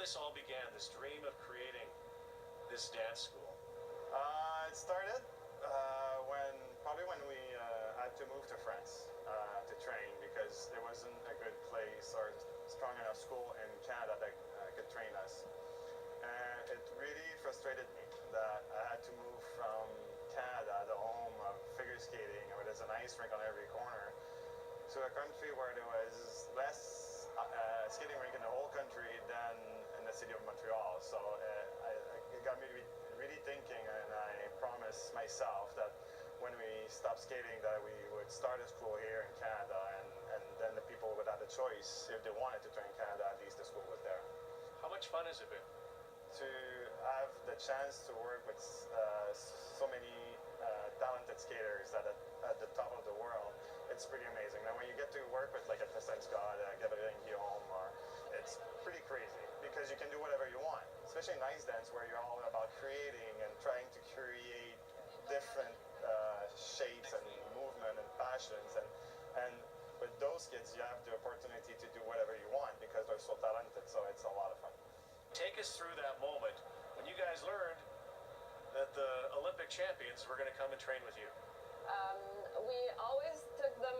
this all began, this dream of creating this dance school. It started when we had to move to France to train, because there wasn't a good place or strong enough school in Canada that could train us. And it really frustrated me that I had to move from Canada, the home of figure skating, where there's an ice rink on every corner, to a country where there was less skating rink in the whole country than in the city of Montreal. So it got me really thinking, and I promised myself that when we stopped skating, that we would start a school here in Canada, and then the people would have a choice. If they wanted to train in Canada, at least the school was there. How much fun has it been? To have the chance to work with so many talented skaters at the top of the world, it's pretty amazing. And when you get to work with like a Tristan Scott, Gabriel Guillaume, it's pretty crazy, because you can do whatever you want, especially in ice dance, where you're all about creating and trying to create different shapes and movement and passions, and with those kids you have the opportunity to do whatever you want because they're so talented, so it's a lot of fun. Take us through that moment when you guys learned that the Olympic champions were going to come and train with you. We always took them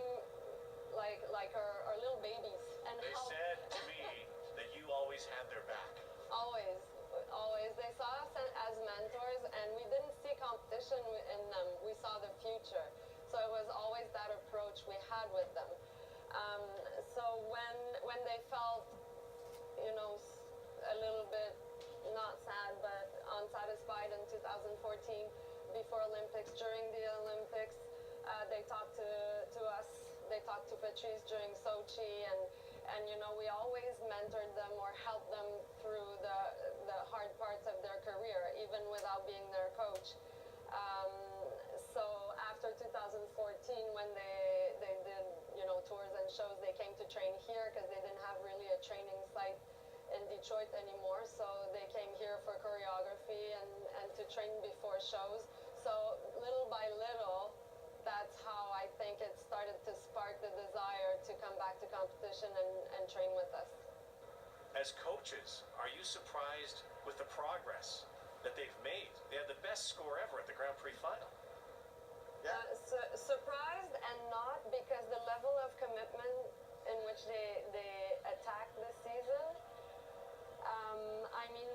like our little babies. And they said to me that you always had their back. Always. They saw us as mentors, and we didn't see competition in them. We saw the future. So it was always that approach we had with them. So when they felt, a little bit not sad, but unsatisfied in 2014 before Olympics, during the Olympics, they talked to us. They talked to Patrice during Sochi, and we always mentored them or helped them through the hard parts of their career, even without being their coach. So after 2014, when they did tours and shows, they came to train here because they didn't have really a training site in Detroit anymore. So they came here for choreography and to train before shows. So little by little, that's how I think it started to spark the desire to come back to competition and train with us. As coaches, are you surprised with the progress that they've made? They had the best score ever at the Grand Prix final. Yeah. Surprised and not, because the level of commitment in which they attacked this season,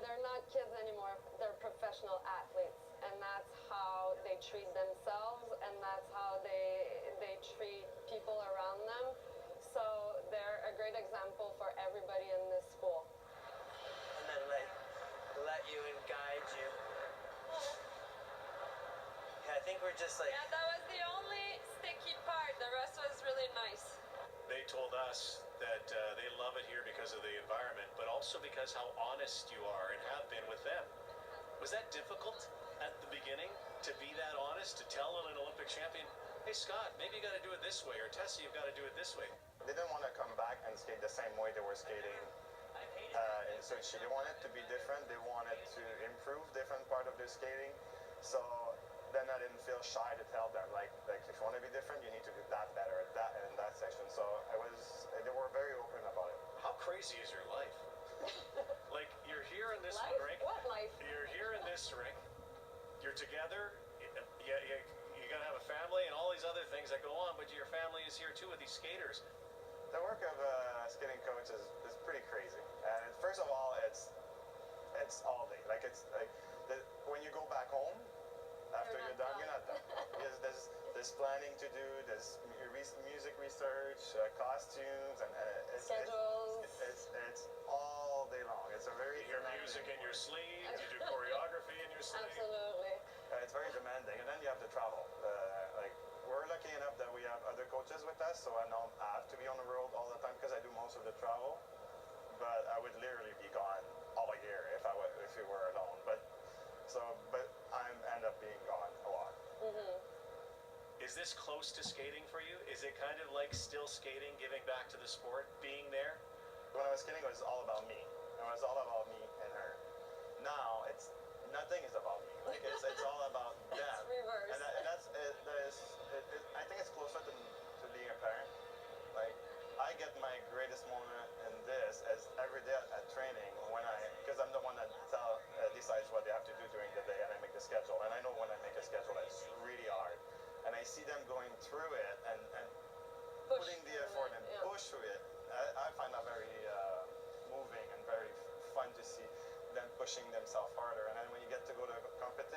they're not kids anymore, they're professional athletes, and that's how they treat themselves, and that's how they treat people around them. So they're a great example for everybody in this school. And then let you and guide you. Yeah, I think we're just like... Yeah, that was the only sticky part. The rest was really nice. They told us that they love it here because of the environment, but also because how honest you are and have been with them. Was that difficult at the beginning, to be that honest, to tell an Olympic champion, hey Scott, maybe you got to do it this way, or Tessie, you've got to do it this way? They didn't want to come back and skate the same way they were skating in Sochi. They wanted to be different. They wanted to improve different part of their skating. So then I didn't feel shy to tell them, like if you want to be different, you need to do that better in that section. So they were very open about it. How crazy is your life? Like, you're here in this life? rink. What life? You're here in this rink. You're together. You got to have a family and all these other things that go on, but your family is here too with these skaters. The work of a skating coach is pretty crazy. And first of all, it's all day. When you go back home, after you're done, you're not done. There's planning to do, there's music research, costumes, and schedules. It's all day long. It's a very you hear music in your sleeves, you do choreography in your sleeves. Absolutely. It's very demanding, and then you have to travel. We're lucky enough that we have other coaches with us, so I don't have to be on the road all the time because I do most of the travel. But I would literally be gone all year if we were alone. But I end up being gone a lot. Mm-hmm. Is this close to skating for you? Is it kind of like still skating, giving back to the sport, being there? When I was skating, it was all about me. It was all about me and her. Now nothing is about me. It's all about them. It's reverse. And I think it's closer to being a parent. I get my greatest moment in this as every day at training when I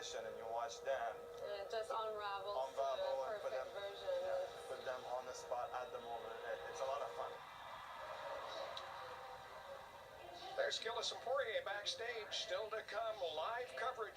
competition and you watch them And it just unravels to unravel a and put perfect them, version. put them on the spot at the moment. It's a lot of fun. There's Gillis and Poirier backstage. Still to come, live coverage.